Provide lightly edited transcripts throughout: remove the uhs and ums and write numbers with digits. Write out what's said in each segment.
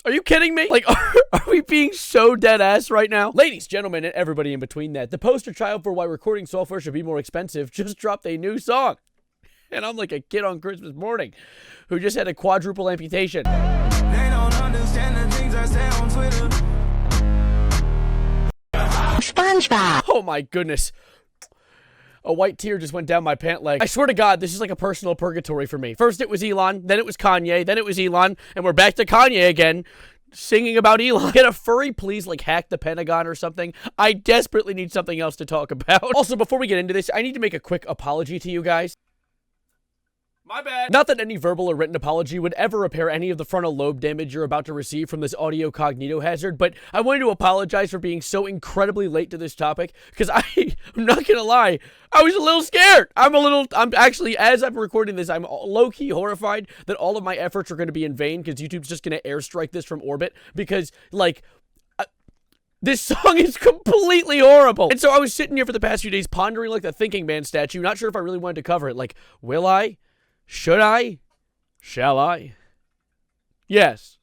Are you kidding me? Like, are we being so dead ass right now? Ladies, gentlemen, and everybody in between that, the poster child for why recording software should be more expensive just dropped a new song. And I'm like a kid on Christmas morning who just had a quadruple amputation. They don't understand the things I say on Twitter. SpongeBob. Oh my goodness. A white tear just went down my pant leg. I swear to God, this is like a personal purgatory for me. First it was Elon, then it was Kanye, then it was Elon, and we're back to Kanye again, singing about Elon. Can a furry please, like, hack the Pentagon or something? I desperately need something else to talk about. Also, before we get into this, I need to make a quick apology to you guys. My bad. Not that any verbal or written apology would ever repair any of the frontal lobe damage you're about to receive from this audio cognito hazard, but I wanted to apologize for being so incredibly late to this topic, because I'm not gonna lie, I was a little scared. I'm actually, as I'm recording this, I'm low-key horrified that all of my efforts are gonna be in vain, because YouTube's just gonna airstrike this from orbit, because, like, this song is completely horrible. And so I was sitting here for the past few days pondering like the thinking man statue, not sure if I really wanted to cover it. Like, will I? Should I? Shall I? Yes.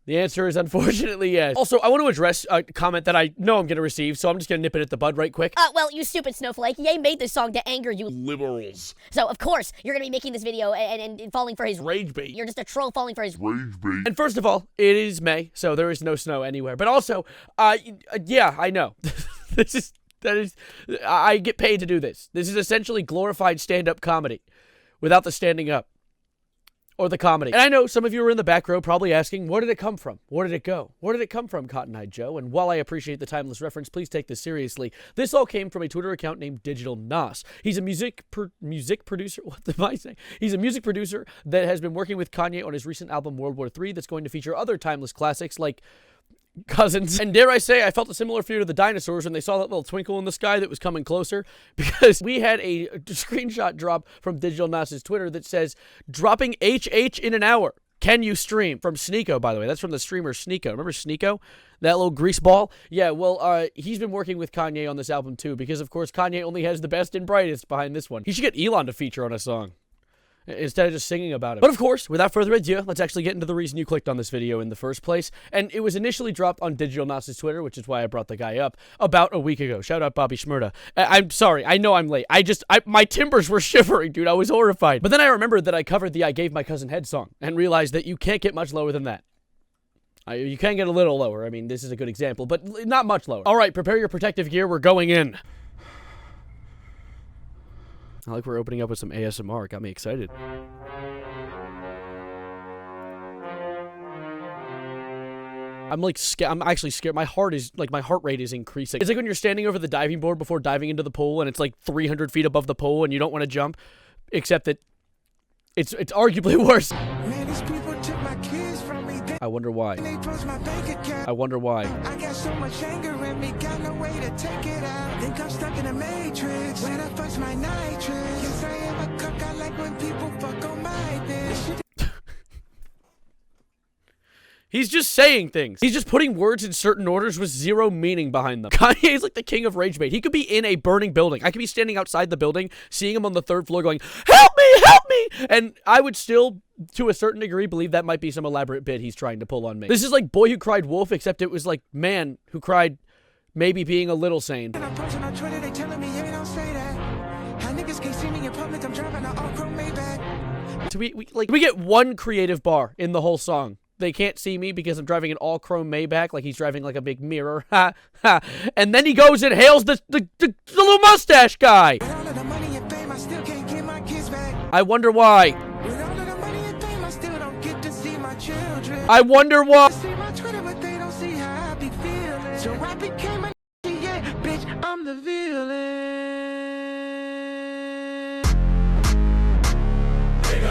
The answer is unfortunately yes. Also, I want to address a comment that I know I'm going to receive, so I'm just going to nip it at the bud right quick. Well, you stupid snowflake. Ye made this song to anger you liberals. So, of course, you're going to be making this video and falling for his rage bait. You're just a troll falling for his Rage bait. And first of all, it is May, so there is no snow anywhere. But also, yeah, I know. I get paid to do this. This is essentially glorified stand-up comedy without the standing up or the comedy. And I know some of you are in the back row probably asking, where did it come from? Where did it go? Where did it come from, Cotton-Eyed Joe? And while I appreciate the timeless reference, please take this seriously. This all came from a Twitter account named Digital Nas. He's a music producer. What am I saying? He's a music producer that has been working with Kanye on his recent album World War III that's going to feature other timeless classics like Cousins. And dare I say, I felt a similar fear to the dinosaurs when they saw that little twinkle in the sky that was coming closer, because we had a screenshot drop from Digital Nas's Twitter that says, dropping HH in an hour. Can you stream? From Sneeko, by the way. That's from the streamer Sneeko. Remember Sneeko? That little grease ball? Yeah, well, he's been working with Kanye on this album too, because of course Kanye only has the best and brightest behind this one. He should get Elon to feature on a song instead of just singing about it. But of course, without further ado, let's actually get into the reason you clicked on this video in the first place. And it was initially dropped on Digital Nas's Twitter, which is why I brought the guy up, about a week ago. Shout out Bobby Shmurda. I'm sorry, I know I'm late. My timbers were shivering, dude. I was horrified. But then I remembered that I covered the I Gave My Cousin Head song and realized that you can't get much lower than that. You can get a little lower. I mean, this is a good example, but not much lower. All right, prepare your protective gear. We're going in. I like we're opening up with some ASMR. Got me excited. I'm like scared. I'm actually scared. My heart rate is increasing. It's like when you're standing over the diving board before diving into the pool and it's like 300 feet above the pool and you don't want to jump, except that it's arguably worse. Man, these people took my kids from me. I wonder why. They froze my bank account. I wonder why. I got so much anger in me, got no way to take it out. Think I'm stuck in a matrix. When I fuss my nitrous. Yes, I am a cook. I like when people fuck on my bitch. He's just saying things. He's just putting words in certain orders with zero meaning behind them. Kanye is like the king of rage bait. He could be in a burning building. I could be standing outside the building, seeing him on the third floor going, help me, help me! And I would still, to a certain degree, believe that might be some elaborate bit he's trying to pull on me. This is like Boy Who Cried Wolf, except it was like man who cried maybe being a little sane. And I'm posting on Twitter, they telling me, hey, don't say that. How niggas can't see me in public, I'm driving an all-chrome Maybach. So we get one creative bar in the whole song. They can't see me because I'm driving an all-chrome Maybach, like he's driving like a big mirror. Ha, ha. And then he goes and hails the little mustache guy. With all of the money and fame, I still can't get my kids back. I wonder why. With all of the money and fame, I still don't get to see my children. I wonder why. See my Twitter, but they don't see how I be feeling. So I became a yeah, bitch, I'm the villain.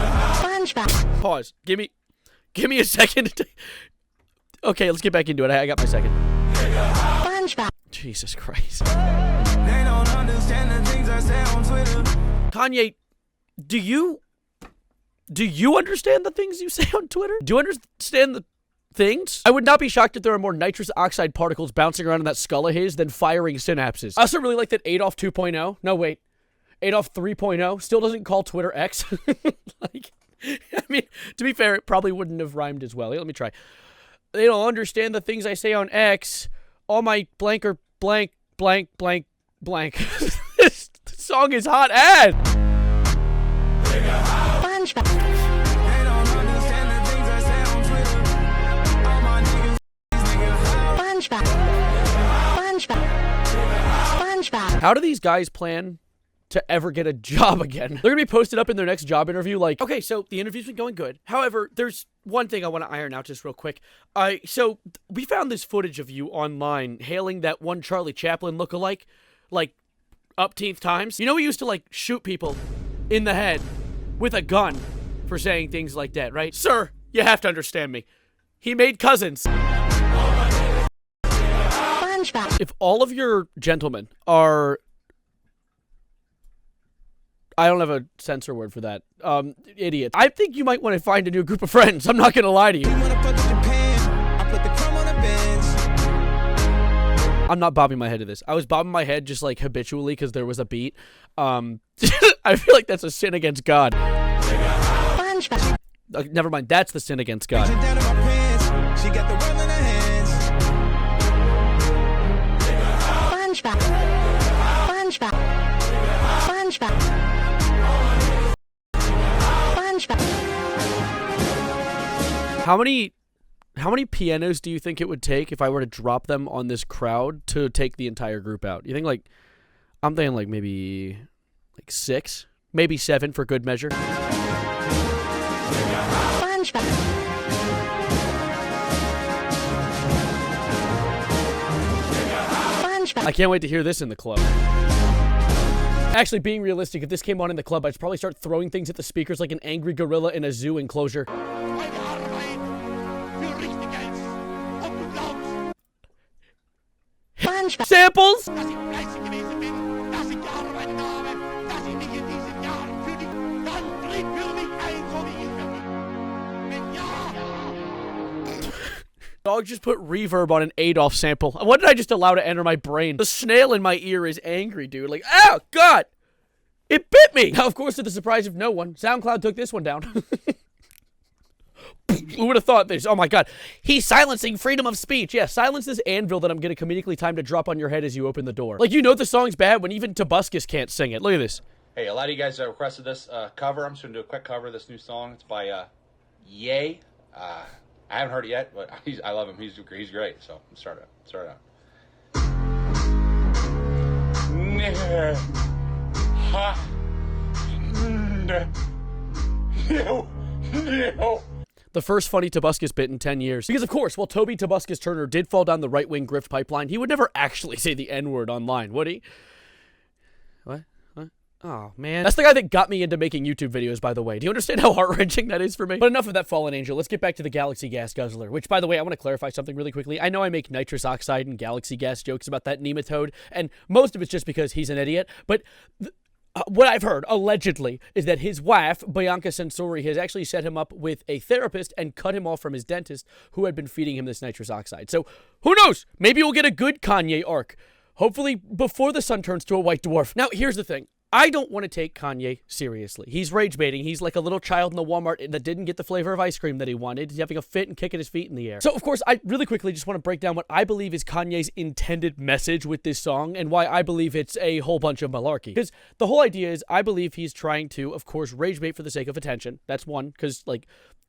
SpongeBob. Pause. Give me a second. Okay, let's get back into it. I got my second. SpongeBob. Jesus Christ. They don't understand the things I say on Twitter. Kanye, do you understand the things you say on Twitter? Do you understand the things? I would not be shocked if there are more nitrous oxide particles bouncing around in that skull of his than firing synapses. I also really like that Adolf 2.0. No, wait. Adolf 3.0 still doesn't call Twitter X. Like, I mean, to be fair, it probably wouldn't have rhymed as well. Let me try. They don't understand the things I say on X. All my blank or blank, blank, blank, blank. This song is hot ad. SpongeBob. They don't understand the things I say on Twitter. All my niggas, SpongeBob. SpongeBob. SpongeBob. How do these guys plan to ever get a job again? They're gonna be posted up in their next job interview like, okay, so the interview's been going good. However, there's one thing I want to iron out just real quick. So we found this footage of you online hailing that one Charlie Chaplin lookalike, like, upteenth times. You know, we used to, like, shoot people in the head with a gun for saying things like that, right? Sir, you have to understand me. He made cousins. SpongeBob. If all of your gentlemen are... I don't have a censor word for that. Idiots. I think you might want to find a new group of friends. I'm not going to lie to you. you wanna fuck with Japan? I put the crumb on the bench. I'm not bobbing my head to this. I was bobbing my head just like habitually because there was a beat. I feel like that's a sin against God. SpongeBob. Never mind. That's the sin against God. Down in my pants. She got the world in her hands. SpongeBob. SpongeBob. SpongeBob. SpongeBob. How many pianos do you think it would take if I were to drop them on this crowd to take the entire group out? You think like, I'm thinking like maybe like 6, maybe 7 for good measure. SpongeBob. SpongeBob. I can't wait to hear this in the club. Actually, being realistic, if this came on in the club, I'd probably start throwing things at the speakers like an angry gorilla in a zoo enclosure. Meine Arbeit für Richtiges. Ob du glaubst, SpongeBob. Samples! dass ich fleißig gewesen bin, dass ich gearbeitet habe, dass ich mich in diesen Jahren für dich, dann tritt für mich ein, so wie ich bin. Wenn ja, Dog just put reverb on an Adolf sample. What did I just allow to enter my brain? The snail in my ear is angry, dude. Like, oh, God! It bit me! Now, of course, to the surprise of no one, SoundCloud took this one down. Who would have thought this? Oh, my God. He's silencing freedom of speech. Yeah, silence this anvil that I'm going to comedically time to drop on your head as you open the door. Like, you know the song's bad when even Tobuscus can't sing it. Look at this. Hey, a lot of you guys requested this cover. I'm just going to do a quick cover of this new song. It's by Ye. I haven't heard it yet, but I love him. He's great. So let's start out. No. The first funny Tobuscus bit in 10 years. Because, of course, while Toby Tobuscus Turner did fall down the right-wing grift pipeline, he would never actually say the N-word online, would he? What? Oh, man. That's the guy that got me into making YouTube videos, by the way. Do you understand how heart-wrenching that is for me? But enough of that fallen angel. Let's get back to the Galaxy Gas Guzzler, which, by the way, I want to clarify something really quickly. I know I make nitrous oxide and galaxy gas jokes about that nematode, and most of it's just because he's an idiot, but... what I've heard, allegedly, is that his wife, Bianca Sensori, has actually set him up with a therapist and cut him off from his dentist who had been feeding him this nitrous oxide. So, who knows? Maybe we'll get a good Kanye arc. Hopefully before the sun turns to a white dwarf. Now, here's the thing. I don't want to take Kanye seriously. He's rage baiting. He's like a little child in the Walmart that didn't get the flavor of ice cream that he wanted. He's having a fit and kicking his feet in the air. So, of course, I really quickly just want to break down what I believe is Kanye's intended message with this song and why I believe it's a whole bunch of malarkey. Because the whole idea is I believe he's trying to, of course, rage bait for the sake of attention. That's one, because, like,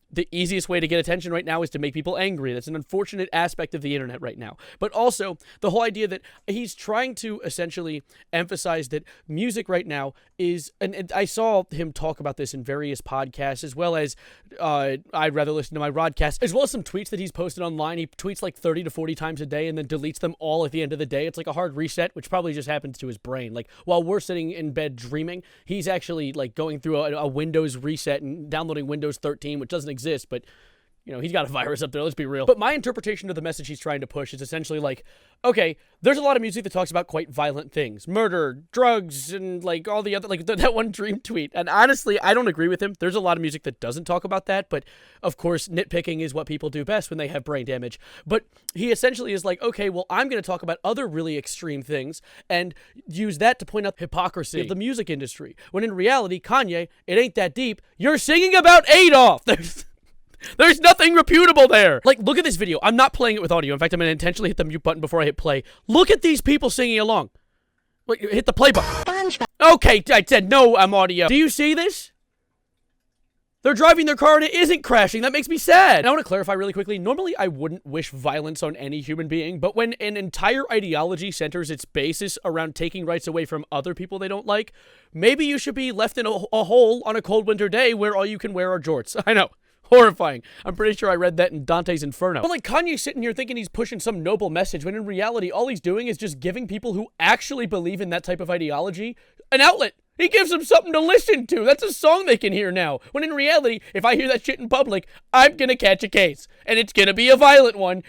the easiest way to get attention right now is to make people angry. That's an unfortunate aspect of the internet right now. But also, the whole idea that he's trying to essentially emphasize that music right now is, and I saw him talk about this in various podcasts, as well as I'd rather listen to my rodcast, as well as some tweets that he's posted online. He tweets like 30 to 40 times a day and then deletes them all at the end of the day. It's like a hard reset, which probably just happens to his brain. Like, while we're sitting in bed dreaming, he's actually like going through a Windows reset and downloading Windows 13, which doesn't exist, but you know, he's got a virus up there, let's be real. But my interpretation of the message he's trying to push is essentially like, okay, there's a lot of music that talks about quite violent things. Murder, drugs, and like all the other, like that one Dream tweet. And honestly, I don't agree with him. There's a lot of music that doesn't talk about that, but of course, nitpicking is what people do best when they have brain damage. But he essentially is like, okay, well, I'm going to talk about other really extreme things and use that to point out hypocrisy of the music industry. When in reality, Kanye, it ain't that deep. You're singing about Adolf! There's nothing reputable there. Like, look at this video. I'm not playing it with audio. In fact, I'm going to intentionally hit the mute button before I hit play. Look at these people singing along. Wait, hit the play button. SpongeBob. Okay, I said no, I'm audio. Do you see this? They're driving their car and it isn't crashing. That makes me sad. And I want to clarify really quickly. Normally, I wouldn't wish violence on any human being, but when an entire ideology centers its basis around taking rights away from other people they don't like, maybe you should be left in a hole on a cold winter day where all you can wear are jorts. I know. Horrifying. I'm pretty sure I read that in Dante's Inferno. But like, Kanye's sitting here thinking he's pushing some noble message, when in reality, all he's doing is just giving people who actually believe in that type of ideology an outlet. He gives them something to listen to. That's a song they can hear now. When in reality, if I hear that shit in public, I'm gonna catch a case. And it's gonna be a violent one.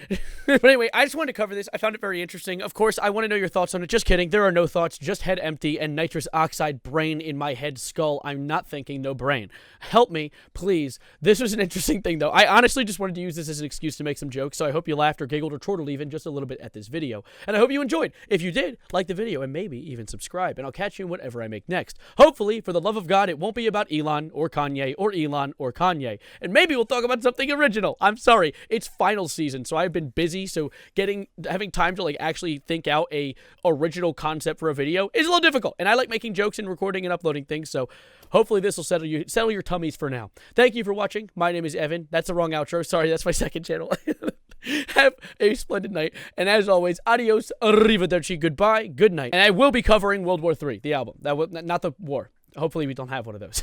But anyway, I just wanted to cover this. I found it very interesting. Of course, I want to know your thoughts on it. Just kidding. There are no thoughts. Just head empty and nitrous oxide brain in my head skull. I'm not thinking, no brain. Help me, please. This was an interesting thing, though. I honestly just wanted to use this as an excuse to make some jokes, so I hope you laughed or giggled or chortled even just a little bit at this video. And I hope you enjoyed. If you did, like the video and maybe even subscribe. And I'll catch you in whatever I make next. Hopefully, for the love of God, it won't be about Elon or Kanye or Elon or Kanye. And maybe we'll talk about something original. I'm sorry. It's final season, so I've been busy, so having time to like actually think out a original concept for a video is a little difficult. And I like making jokes and recording and uploading things, so hopefully this will settle your tummies for now. Thank you for watching. My name is Evan. That's the wrong outro. Sorry, that's my second channel. Have a splendid night. And as always, adios, arrivederci, goodbye, good night. And I will be covering World War III, the album. Not the war. Hopefully we don't have one of those.